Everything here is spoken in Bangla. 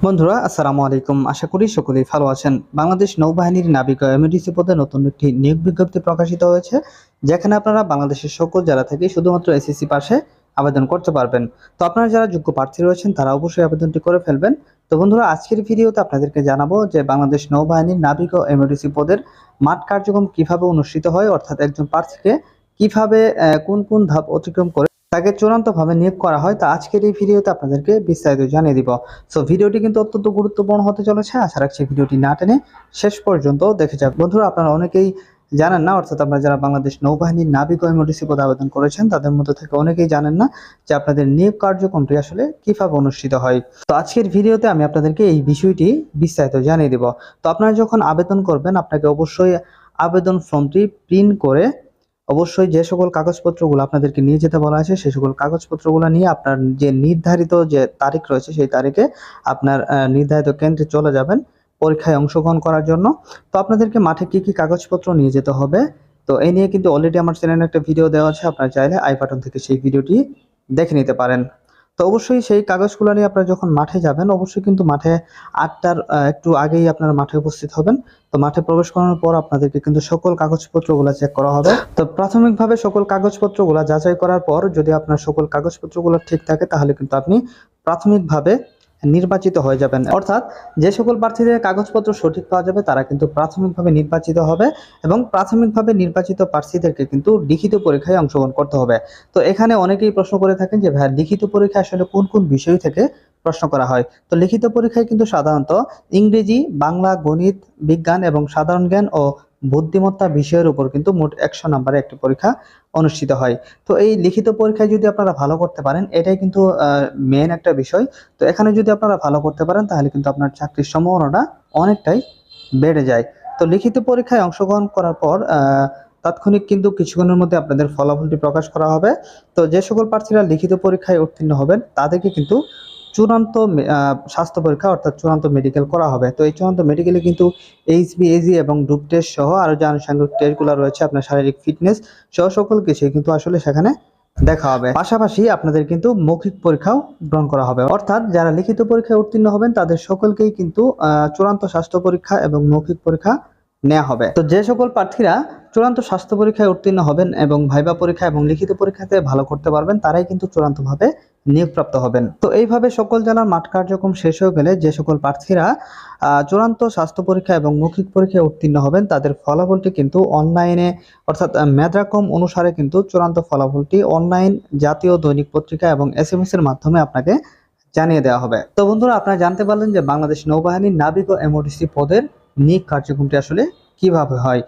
বন্ধুরা আসসালামু আলাইকুম। আশা করি সকলেই ভালো আছেন। বাংলাদেশ নৌবাহিনীর নাবিক ও এমএডিসি পদে নতুন একটি নিয়োগ বিজ্ঞপ্তি প্রকাশিত হয়েছে, যেখানে আপনারা বাংলাদেশের সকল জেলা থেকে শুধুমাত্র এসএসসি পাশে আবেদন করতে পারবেন। তো আপনারা যারা যোগ্য প্রার্থী রয়েছেন তারা অবশ্যই আবেদনটি করে ফেলবেন। তো বন্ধুরা, আজকের ভিডিওতে আপনাদেরকে জানাবো যে বাংলাদেশ নৌবাহিনীর নাবিক ও এমএডিসি পদের মাঠ কার্যক্রম কিভাবে অনুষ্ঠিত হয়, অর্থাৎ একজন প্রার্থীকে কিভাবে কোন কোন ধাপ অতিক্রম করে তাকে চূড়ান্তভাবে নিয়োগ করা হয়। তা আজকের এই ভিডিওতে আপনাদেরকে বিস্তারিত জানিয়ে দিব। সো ভিডিওটি কিন্তু অত্যন্ত গুরুত্বপূর্ণ হতে চলেছে। আশা রাখছি ভিডিওটি না টেনে শেষ পর্যন্ত দেখে যাক। বন্ধুরা, আপনারা অনেকেই জানেন না, অর্থাৎ আপনারা যারা বাংলাদেশ নৌবাহিনীর নাবিক ও এমডিসি পদে আবেদন করেছেন তাদের মধ্যে থেকে অনেকেই জানেন না যে আপনাদের নিয়োগ কার্যক্রমটি আসলে কিভাবে অনুষ্ঠিত হয়। তো আজকের ভিডিওতে আমি আপনাদেরকে এই বিষয়টি বিস্তারিত জানিয়ে দিব। তো আপনারা যখন আবেদন করবেন, আপনাকে অবশ্যই আবেদন ফর্মটি প্রিন্ট করে অবশ্যই যে সকল কাগজপত্রগুলো আপনাদেরকে নিয়ে যেতে বলা আছে সেই সকল কাগজপত্রগুলো নিয়ে আপনার যে নির্ধারিত যে তারিখ রয়েছে সেই তারিখে আপনার নির্ধারিত কেন্দ্রে চলে যাবেন পরীক্ষায় অংশগ্রহণ করার জন্য। তো আপনাদেরকে মাঠে কি কি কাগজপত্র নিয়ে যেতে হবে, তো এই নিয়ে কিন্তু অলরেডি আমার চ্যানেলে একটা ভিডিও দেওয়া আছে, আপনারা চাইলে আই বাটন থেকে সেই ভিডিওটি দেখে নিতে পারেন। তো অবশ্যই সেই কাগজগুলো নিয়ে আপনারা যখন মাঠে যাবেন, অবশ্যই কিন্তু মাঠে 8টার একটু আগেই আপনারা মাঠে উপস্থিত হবেন। তো মাঠে প্রবেশ করানোর পর আপনাদেরকে কিন্তু সকল কাগজপত্রগুলো চেক করা হবে। তো প্রাথমিকভাবে সকল কাগজপত্রগুলো যাচাই করার পর যদি আপনার সকল কাগজপত্রগুলো ঠিক থাকে তাহলে কিন্তু আপনি প্রাথমিকভাবে নির্বাচিত হয়ে যাবেন। অর্থাৎ যে সকল প্রার্থীদের কাগজপত্র সঠিক পাওয়া যাবে তারা কিন্তু প্রাথমিকভাবে নির্বাচিত হবে, এবং প্রাথমিকভাবে নির্বাচিত প্রার্থীদেরকে কিন্তু লিখিত পরীক্ষায় অংশগ্রহণ করতে হবে। তো এখানে অনেকেই প্রশ্ন করে থাকেন যে ভাই, লিখিত পরীক্ষা আসলে কোন কোন বিষয় থেকে প্রশ্ন করা হয়। তো লিখিত পরীক্ষায় কিন্তু সাধারণত ইংরেজি, বাংলা, গণিত, বিজ্ঞান এবং সাধারণ জ্ঞান ও বুদ্ধিমত্তা বিষয়ের উপর কিন্তু মোট 100 নম্বরের একটি পরীক্ষা অনুষ্ঠিত হয়। তো এই লিখিত পরীক্ষায় যদি আপনারা ভালো করতে পারেন, এটাই কিন্তু মেন একটা বিষয়। তো এখানে যদি আপনারা ভালো করতে পারেন তাহলে কিন্তু আপনার চাকরির সম্ভাবনাটা অনেকটাই বেড়ে যায়। তো লিখিত পরীক্ষায় অংশগ্রহণ করার পর তাৎক্ষণিক কিন্তু কিছুক্ষণের মধ্যে আপনাদের ফলাফলটি প্রকাশ করা হবে। তো যে সকল প্রার্থীরা লিখিত পরীক্ষায় উত্তীর্ণ হবেন তাদেরকে কিন্তু চূড়ান্ত স্বাস্থ্য পরীক্ষা অর্থাৎ চূড়ান্ত মেডিকেল করা হবে। তো এই চূড়ান্ত মেডিকেলে কিন্তু এইচবিএজি এবং ডুপ টেস্ট সহ আরো যে আনুষঙ্গিক টেস্টগুলো রয়েছে, আপনার শারীরিক ফিটনেস সহ সকল কিছুই কিন্তু আসলে সেখানে দেখা হবে। পাশাপাশি আপনাদের কিন্তু মৌখিক পরীক্ষাও গ্রহণ করা হবে। অর্থাৎ যারা লিখিত পরীক্ষায় উত্তীর্ণ হবেন তাদের সকলকেই কিন্তু চূড়ান্ত স্বাস্থ্য পরীক্ষা এবং মৌখিক পরীক্ষা নেওয়া হবে। তো যে সকল প্রার্থীরা চূড়ান্ত স্বাস্থ্য পরীক্ষায় উত্তীর্ণ হবেন এবং ভাইবা পরীক্ষা এবং লিখিত পরীক্ষাতে ভালো করতে পারবেন তারাই কিন্তু চূড়ান্তভাবে নিয়োগপ্রাপ্ত হবেন। তো এইভাবে সকল জেলার মাঠ কার্যক্রম শেষ হয়ে গেলে যে সকল প্রার্থীরা চূড়ান্ত স্বাস্থ্য পরীক্ষা এবং মৌখিক পরীক্ষায় উত্তীর্ণ হবেন তাদের ফলাফলটি কিন্তু অনলাইনে, অর্থাৎ মেধাক্রম অনুসারে কিন্তু চূড়ান্ত ফলাফলটি অনলাইন জাতীয় দৈনিক পত্রিকা এবং এসএমএস এর মাধ্যমে আপনাকে জানিয়ে দেওয়া হবে। তো বন্ধুরা, আপনারা জানতে পারলেন যে বাংলাদেশ নৌবাহিনীর নাবিক ও এমওডিসি পদের নিয়োগ কার্যক্রমটি আসলে কিভাবে হয়।